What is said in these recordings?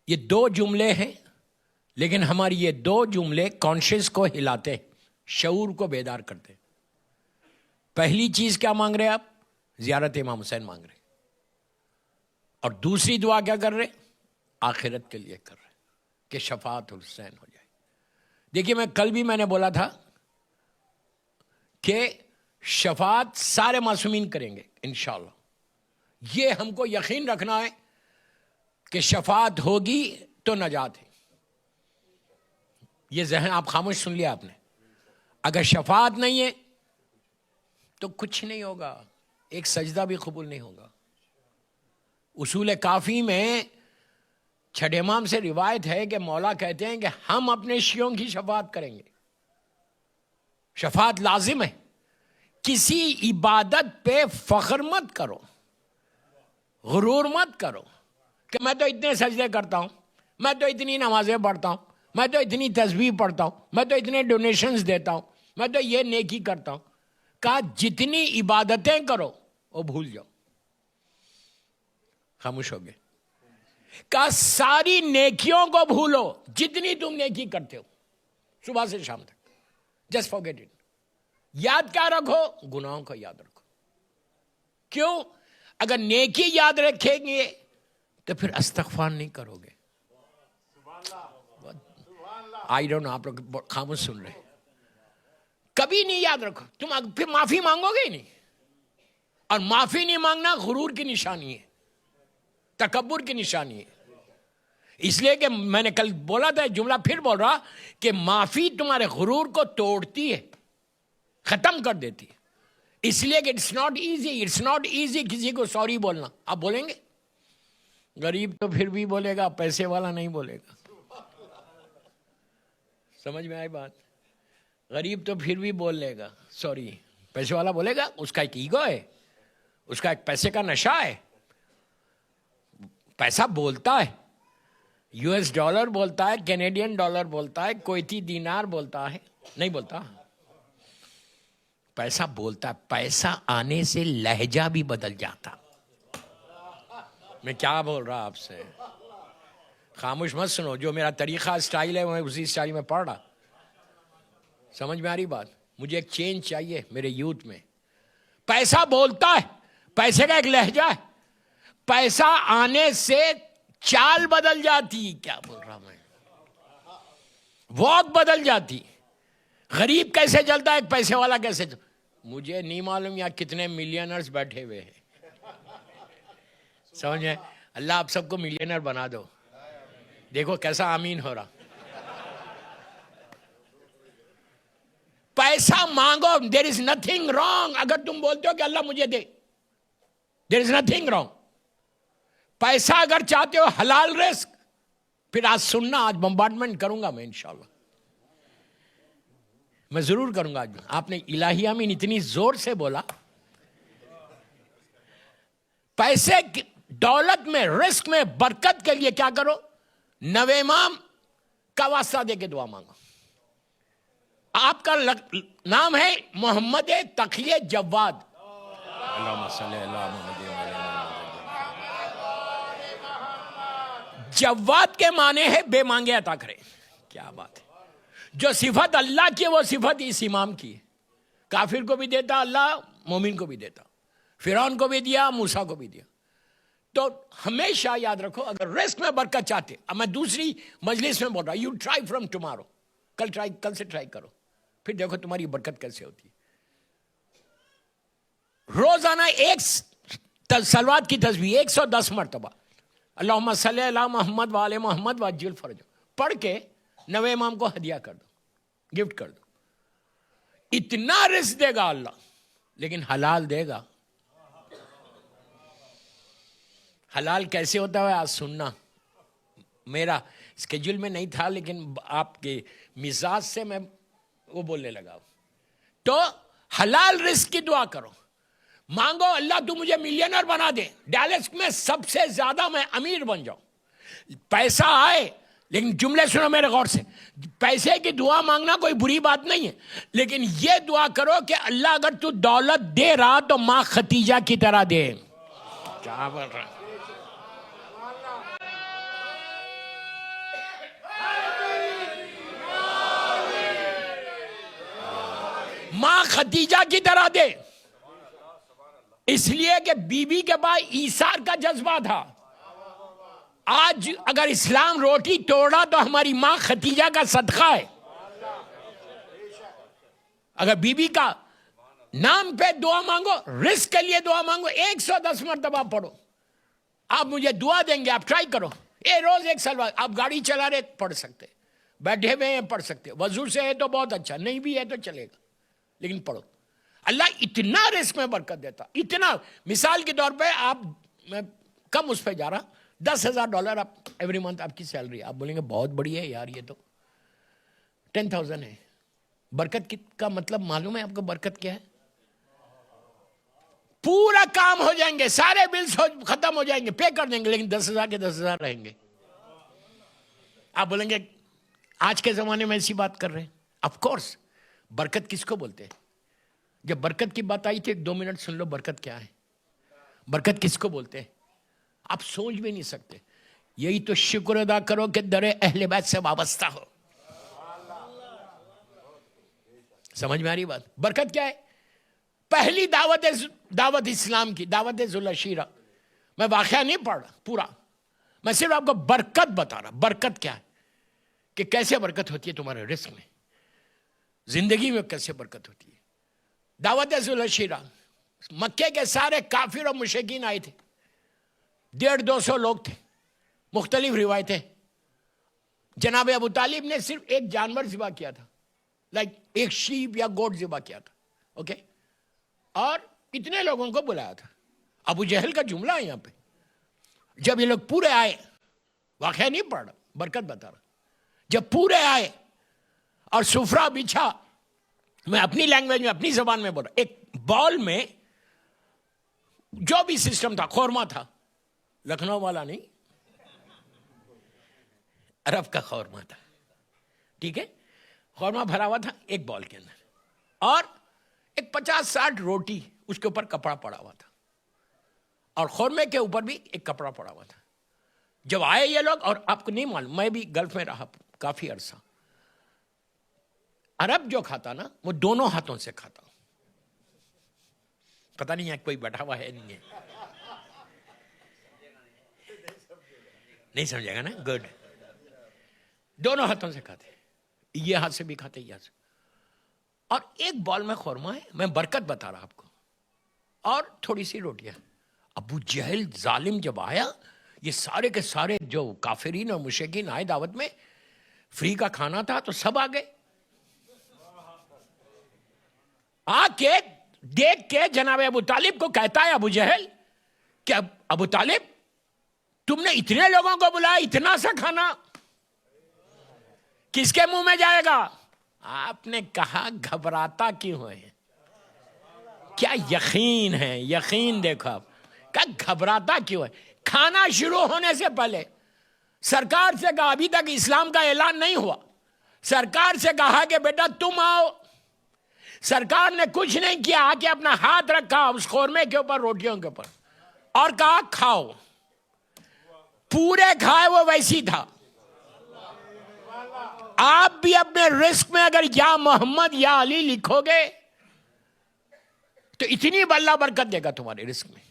یہ دو جملے ہیں، لیکن ہماری یہ دو جملے کانشیس کو ہلاتے ہیں، شعور کو بیدار کرتے ہیں۔ پہلی چیز کیا مانگ رہے آپ؟ زیارت امام حسین مانگ رہے، اور دوسری دعا کیا کر رہے؟ آخرت کے لیے کر رہے کہ شفاعت حسین ہو جائے۔ دیکھیے کل بھی میں نے بولا تھا کہ شفاعت سارے معصومین کریں گے انشاءاللہ۔ یہ ہم کو یقین رکھنا ہے کہ شفاعت ہوگی تو نجات ہے۔ یہ ذہن آپ خاموش سن لیا آپ نے۔ اگر شفاعت نہیں ہے تو کچھ نہیں ہوگا، ایک سجدہ بھی قبول نہیں ہوگا۔ اصول کافی میں چھٹے امام سے روایت ہے کہ مولا کہتے ہیں کہ ہم اپنے شیعوں کی شفاعت کریں گے۔ شفاعت لازم ہے۔ کسی عبادت پہ فخر مت کرو، غرور مت کرو کہ میں تو اتنے سجدے کرتا ہوں، میں تو اتنی نمازیں پڑھتا ہوں، میں تو اتنی تسبیح پڑھتا ہوں، میں تو اتنے ڈونیشنز دیتا ہوں، میں تو یہ نیکی کرتا ہوں۔ کہا جتنی عبادتیں کرو وہ بھول جاؤ۔ خاموش ہو گئے۔ کہا ساری نیکیوں کو بھولو جتنی تم نیکی کرتے ہو صبح سے شام تک۔ Just forget it. یاد کیا رکھو؟ گناہوں کو یاد رکھو۔ کیوں؟ اگر نیکی یاد رکھیں گے تو پھر استغفار نہیں کرو گے۔ آئی ڈونٹ نو، آپ لوگ خاموش سن رہے، کبھی نہیں یاد رکھو، تم پھر معافی مانگو گے ہی نہیں۔ اور معافی نہیں مانگنا غرور کی نشانی ہے، تکبر کی نشانی ہے۔ اس لیے کہ میں نے کل بولا تھا، جملہ پھر بول رہا کہ معافی تمہارے غرور کو توڑتی ہے، ختم کر دیتی ہے۔ اس لیے کہ اٹس ناٹ ایزی کسی کو سوری بولنا۔ آپ بولیں گے؟ غریب تو پھر بھی بولے گا، پیسے والا نہیں بولے گا۔ سمجھ میں آئی بات؟ غریب تو پھر بھی بول لے گا سوری، پیسے والا بولے گا، اس کا ایک ایگو ہے، اس کا ایک پیسے کا نشہ ہے۔ پیسہ بولتا ہے، یو ایس ڈالر بولتا ہے، کینیڈین ڈالر بولتا ہے، کویتی دینار بولتا ہے، نہیں بولتا؟ پیسہ بولتا ہے۔ پیسہ آنے سے لہجہ بھی بدل جاتا۔ میں کیا بول رہا آپ سے؟ خاموش مت سنو، جو میرا طریقہ اسٹائل ہے میں اسی اسٹائل میں پڑھ رہا۔ سمجھ میں آ رہی بات؟ مجھے ایک چینج چاہیے میرے یوتھ میں۔ پیسہ بولتا ہے، پیسے کا ایک لہجہ ہے، پیسہ آنے سے چال بدل جاتی۔ کیا بول رہا میں؟ واک بدل جاتی۔ غریب کیسے چلتا ہے، ایک پیسے والا کیسے چلتا؟ مجھے نہیں معلوم یہاں کتنے ملینرز بیٹھے ہوئے ہیں، سمجھ میں؟ اللہ آپ سب کو ملینر بنا دو۔ دیکھو کیسا آمین ہو رہا۔ پیسہ مانگو، دیر از نتھنگ رانگ اگر تم بولتے ہو کہ اللہ مجھے دے، دیر از نتھنگ رانگ۔ پیسہ اگر چاہتے ہو حلال رزق، پھر آج سننا، آج بمبارڈمنٹ کروں گا میں انشاءاللہ، میں ضرور کروں گا۔ آپ نے الہی آمین اتنی زور سے بولا۔ پیسے دولت میں، رزق میں برکت کے لیے کیا کرو؟ نوے امام کا واسطہ دے کے دعا مانگو۔ آپ کا نام ہے محمد تقی جواد، اللہم صلی اللہ محمد۔ جواد کے معنی ہے بے مانگے عطا کرے۔ کیا بات ہے! جو صفت اللہ کی ہے وہ صفت اس امام کی ہے۔ کافر کو بھی دیتا اللہ، مومن کو بھی دیتا، فرعون کو بھی دیا، موسیٰ کو بھی دیا۔ تو ہمیشہ یاد رکھو، اگر رزق میں برکت چاہتے، اب میں دوسری مجلس میں بول رہا، یو ٹرائی فرام ٹمارو، کل سے ٹرائی کرو، پھر دیکھو تمہاری برکت کیسے ہوتی ہے۔ روزانہ ایک صلوات کی تسبیح 110 مرتبہ، اللہم صلی علی محمد وآل محمد وعجل فرجہ، پڑھ کے نوے امام کو ہدیہ کر دو، گفٹ کر دو۔ اتنا رزق دے گا اللہ، لیکن حلال دے گا۔ حلال کیسے ہوتا ہے آج سننا، میرا اسکیجول میں نہیں تھا لیکن آپ کے مزاج سے میں وہ بولنے لگا۔ تو حلال رزق کی دعا کرو، مانگو اللہ تو مجھے ملینر بنا دے، ڈیلس میں سب سے زیادہ میں امیر بن جاؤں۔ پیسہ آئے، لیکن جملے سنو میرے غور سے، پیسے کی دعا مانگنا کوئی بری بات نہیں ہے، لیکن یہ دعا کرو کہ اللہ اگر تو دولت دے رہا تو ماں ختیجہ کی طرح دے۔ کیا بول رہا؟ ماں خدیجہ کی طرح دے، اس لیے کہ بی بی کے پاس ایثار کا جذبہ تھا. آج اگر اسلام روٹی توڑا تو ہماری ماں خدیجہ کا صدقہ ہے. اگر بی بی کا نام پہ دعا مانگو، رزق کے لیے دعا مانگو، 110 مرتبہ پڑھو. آپ مجھے دعا دیں گے، آپ ٹرائی کرو. روز ایک سلوات. آپ گاڑی چلا رہے پڑھ سکتے، بیٹھے ہوئے ہیں پڑھ سکتے، وضو سے ہے تو بہت اچھا، نہیں بھی ہے تو چلے گا، لیکن پڑھو. اللہ اتنا رزق میں برکت دیتا، اتنا. مثال کے طور پہ آپ، میں کم اس پہ جا رہا، $10,000 آپ ایوری منتھ آپ کی سیلری. آپ بولیں گے بہت بڑی ہے یار، یہ تو 10,000 ہے. برکت کا مطلب معلوم ہے آپ کو؟ برکت کیا ہے؟ پورا کام ہو جائیں گے، سارے بلز ختم ہو جائیں گے، پے کر دیں گے، لیکن 10,000 کے 10,000 رہیں گے. آپ بولیں گے آج کے زمانے میں ایسی بات کر رہے ہیں. Of course. برکت کس کو بولتے ہیں؟ جب برکت کی بات آئی تھی، 2 منٹ سن لو برکت کیا ہے. برکت کس کو بولتے ہیں؟ آپ سوچ بھی نہیں سکتے. یہی تو شکر ادا کرو کہ در اہل بیت سے وابستہ ہو. سمجھ میں آ رہی بات؟ برکت کیا ہے؟ پہلی دعوت اسلام کی، دعوت ذوالعشیرہ. میں واقعہ نہیں پڑھ رہا پورا، میں صرف آپ کو برکت بتا رہا. برکت کیا ہے کہ کیسے برکت ہوتی ہے تمہارے رزق میں، زندگی میں کیسے برکت ہوتی ہے. دعوت ذوالعشیرہ، مکے کے سارے کافر اور مشرکین آئے تھے. 150-200 لوگ تھے، مختلف روایتیں. جناب ابو طالب نے صرف ایک جانور ذبح کیا تھا، لائک ایک شیپ یا گوٹ ذبح کیا تھا. اوکے. اور اتنے لوگوں کو بلایا تھا. ابو جہل کا جملہ ہے یہاں پہ. جب یہ لوگ پورے آئے، واقعہ نہیں پڑھ رہا، برکت بتا رہا. جب پورے آئے اور سفرہ بچھا، میں اپنی لینگویج میں، اپنی زبان میں بول رہا، ایک بال میں جو بھی سسٹم تھا، خورما تھا، لکھنؤ والا نہیں، عرب کا خورما تھا. ٹھیک ہے، خورما بھرا ہوا تھا ایک بال کے اندر، اور ایک 50-60 روٹی اس کے اوپر کپڑا پڑا ہوا تھا، اور خورمے کے اوپر بھی ایک کپڑا پڑا ہوا تھا. جب آئے یہ لوگ، اور آپ کو نہیں معلوم، میں بھی گلف میں رہا کافی عرصہ، عرب جو کھاتا نا وہ دونوں ہاتھوں سے کھاتا. پتہ نہیں ہے کوئی بیٹھا ہوا ہے نہیں ہے، نہیں سمجھے گا نا. گڈ. دونوں ہاتھوں سے کھاتے، یہ ہاتھ سے بھی کھاتے، یہ ہاتھ سے. اور ایک بال میں خورما ہے، میں برکت بتا رہا آپ کو، اور تھوڑی سی روٹیاں. ابو جہل ظالم جب آیا، یہ سارے کے سارے جو کافرین اور مشرکین آئے دعوت میں، فری کا کھانا تھا تو سب آ گئے. آ کے دیکھ کے جناب ابو طالب کو کہتا ہے ابو جہل کہ ابو طالب تم نے اتنے لوگوں کو بلایا، اتنا سا کھانا کس کے منہ میں جائے گا؟ آپ نے کہا گھبراتا کیوں ہے؟ کیا یقین ہے، یقین دیکھو آپ. کیا گھبراتا کیوں ہے؟ کھانا شروع ہونے سے پہلے سرکار سے کہا، ابھی تک اسلام کا اعلان نہیں ہوا، سرکار سے کہا کہ بیٹا تم آؤ. سرکار نے کچھ نہیں کیا، آ کے اپنا ہاتھ رکھا اس خورمے کے اوپر، روٹیوں کے اوپر، اور کہا کھاؤ. پورے کھائے، وہ ویسی تھا. آپ بھی اپنے رزق میں اگر یا محمد یا علی لکھو گے تو اتنی اللہ برکت دے گا تمہارے رزق میں.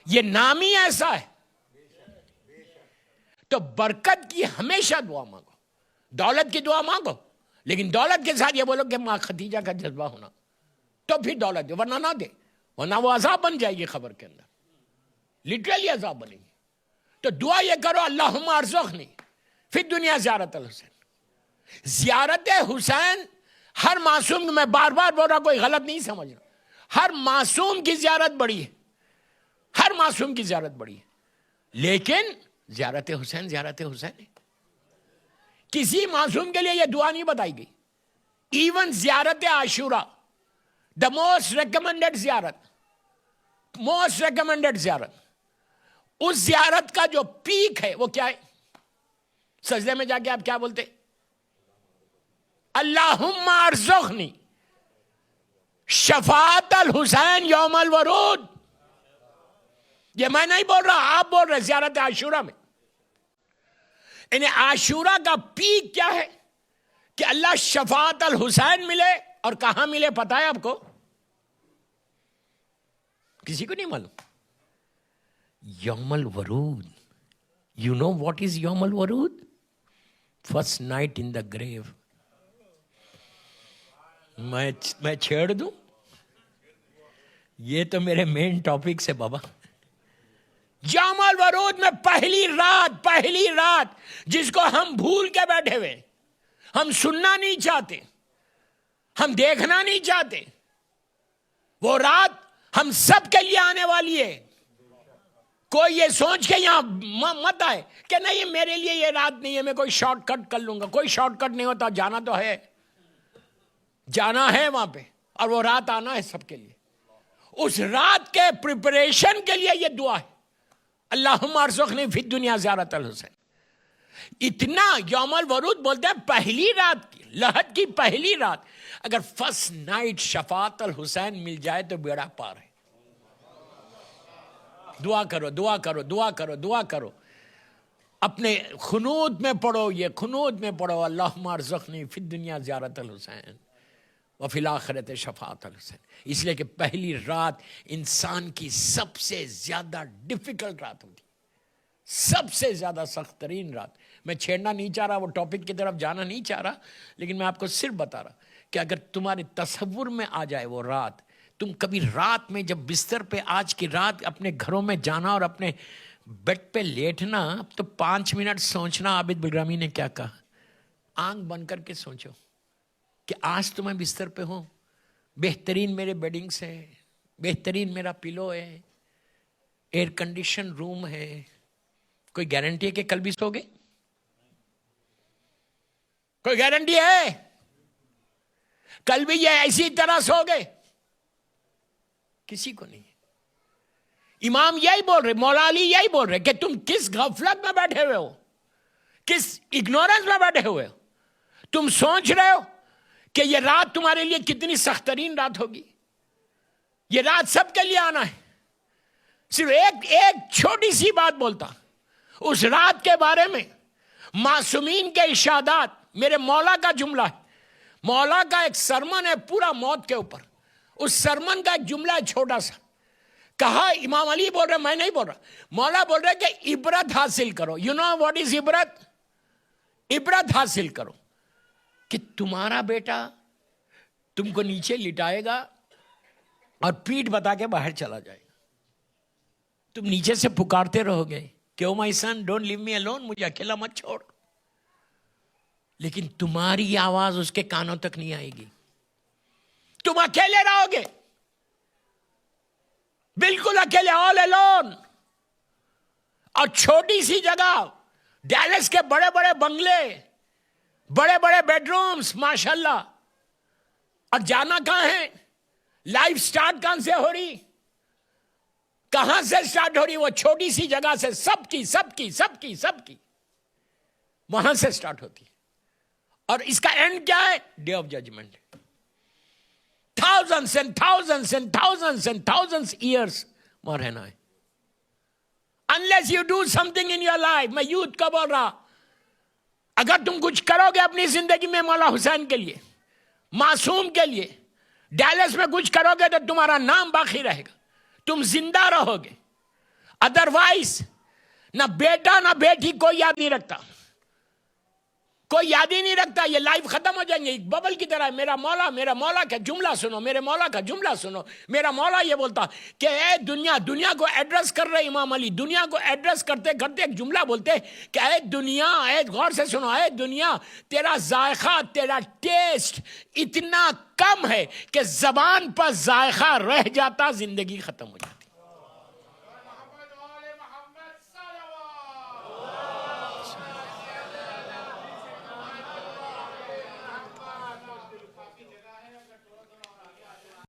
یہ نام ہی ایسا ہے. تو برکت کی ہمیشہ دعا مانگو. دولت کی دعا مانگو، لیکن دولت کے ساتھ یہ بولو کہ ماں خدیجہ کا جذبہ ہونا، تو پھر دولت دے، ورنہ نہ دے، ورنہ وہ عذاب بن جائے گی خبر کے اندر، لٹرلی عذاب بنے گی. تو دعا یہ کرو، اللہم ارزقنی فی الدنیا زیارت الحسین. زیارت حسین ہر معصوم، میں بار بار بول رہا، کوئی غلط نہیں سمجھنا، ہر معصوم کی زیارت بڑی ہے، ہر معصوم کی زیارت بڑی ہے. لیکن زیارت حسین زیارت حسین ہے. کسی معصوم کے لیے یہ دعا نہیں بتائی گئی. ایون زیارت عاشورہ، دا موسٹ ریکمنڈڈ زیارت، موسٹ ریکمنڈڈ زیارت، اس زیارت کا جو پیک ہے وہ کیا ہے؟ سجدے میں جا کے آپ کیا بولتے؟ اللہم ارزقنی شفاعت الحسین یوم الورود. یہ میں نہیں بول رہا، آپ بول رہے. زیارت عاشورہ میں، یعنی عاشورہ کا پیک کیا ہے؟ کہ اللہ شفاعت الحسین ملے اور کہاں ملے پتا ہے آپ کو؟ کسی کو نہیں معلوم. یوم الورود. You know what is یوم الورود؟ فرسٹ نائٹ ان دا گریو. میں چھیڑ دوں؟ یہ تو میرے مین ٹاپک سے بابا. یوم الورود میں پہلی رات جس کو ہم بھول کے بیٹھے ہوئے، ہم سننا نہیں چاہتے، ہم دیکھنا نہیں چاہتے، وہ رات ہم سب کے لیے آنے والی ہے. کوئی یہ سوچ کے یہاں مت آئے کہ نہیں میرے لیے یہ رات نہیں ہے، میں کوئی شارٹ کٹ کر لوں گا. کوئی شارٹ کٹ نہیں ہوتا، جانا تو ہے، جانا ہے وہاں پہ، اور وہ رات آنا ہے سب کے لیے. اس رات کے پریپریشن کے لیے یہ دعا ہے، اللہم ارزقنی فی الدنیا زیارت الحسین. اتنا یوم الورود بولتے ہیں پہلی رات کی، لحد کی پہلی رات. اگر فرسٹ نائٹ شفاعت الحسین مل جائے تو بیڑا پار ہے. دعا کرو، دعا کرو، دعا کرو، دعا کرو. اپنے خنود میں پڑھو، یہ خنود میں پڑھو، اللہم ارزقنی فی الدنیا زیارت الحسین وفی الآخرت شفاعت الحسین. اس لیے کہ پہلی رات انسان کی سب سے زیادہ ڈیفیکلٹ رات ہوتی، سب سے زیادہ سخت ترین رات. میں چھیڑنا نہیں چاہ رہا، وہ ٹاپک کی طرف جانا نہیں چاہ رہا، لیکن میں آپ کو صرف بتا رہا کہ اگر تمہارے تصور میں آ جائے وہ رات، تم کبھی رات میں جب بستر پہ آج کی رات اپنے گھروں میں جانا اور اپنے بیڈ پہ لیٹنا، تو 5 منٹ سوچنا عابد بلرامی نے کیا کہا. آنکھ بند کر کے سوچو کہ آج تو میں بستر پہ ہوں، بہترین میرے بیڈنگس ہیں، بہترین میرا پلو ہے، ایئر کنڈیشن روم ہے. کوئی گارنٹی ہے کہ کل بھی سو گے؟ کوئی گارنٹی ہے کل بھی یہ ایسی طرح سو گے؟ کسی کو نہیں. امام یہی بول رہے، مولا علی یہی بول رہے کہ تم کس غفلت میں بیٹھے ہوئے ہو، کس اگنورنس میں بیٹھے ہوئے ہو. تم سوچ رہے ہو کہ یہ رات تمہارے لیے کتنی سخت ترین رات ہوگی. یہ رات سب کے لیے آنا ہے. صرف ایک چھوٹی سی بات بولتا اس رات کے بارے میں. معصومین کے ارشادات، میرے مولا کا جملہ ہے، مولا کا ایک سرمن ہے پورا موت کے اوپر. اس سرمن کا ایک جملہ ہے چھوٹا سا، کہا امام علی بول رہے، میں نہیں بول رہا، مولا بول رہے کہ عبرت حاصل کرو. یو نو واٹ از عبرت؟ عبرت حاصل کرو کہ تمہارا بیٹا تم کو نیچے لٹائے گا اور پیٹھ بتا کے باہر چلا جائے گا. تم نیچے سے پکارتے رہو گے کہ او مائی سن ڈونٹ لیو می الون، مجھے اکیلا مت چھوڑ. لیکن تمہاری آواز اس کے کانوں تک نہیں آئے گی. تم اکیلے رہو گے، بالکل اکیلے، آل الون. اور چھوٹی سی جگہ، ڈیلس کے بڑے بڑے بنگلے، بڑے بڑے بیڈ رومز ماشاءاللہ. اور جانا کہاں ہے؟ لائف سٹارٹ کہاں سے ہو رہی؟ کہاں سے سٹارٹ ہو رہی؟ وہ چھوٹی سی جگہ سے، سب کی وہاں سے سٹارٹ ہوتی. اور اس کا اینڈ کیا ہے؟ Day of judgement. thousands and thousands and thousands and thousands years وہاں رہنا ہے. unless you do something in your life. میں یوتھ کا بول رہا، اگر تم کچھ کرو گے اپنی زندگی میں مولا حسین کے لیے، معصوم کے لیے، ڈیلس میں کچھ کرو گے تو تمہارا نام باقی رہے گا، تم زندہ رہو گے. ادروائز نہ بیٹا نہ بیٹی کوئی یاد نہیں رکھتا، کوئی یاد ہی نہیں رکھتا. یہ لائف ختم ہو جائیں گے ایک ببل کی طرح. میرا مولا کا جملہ سنو، میرے مولا کا جملہ سنو. میرا مولا یہ بولتا کہ اے دنیا کو ایڈریس کر رہے امام علی، دنیا کو ایڈریس کرتے کرتے ایک جملہ بولتے کہ اے دنیا، اے غور سے سنو، اے دنیا، تیرا ذائقہ، تیرا ٹیسٹ اتنا کم ہے کہ زبان پر ذائقہ رہ جاتا، زندگی ختم ہو جاتی.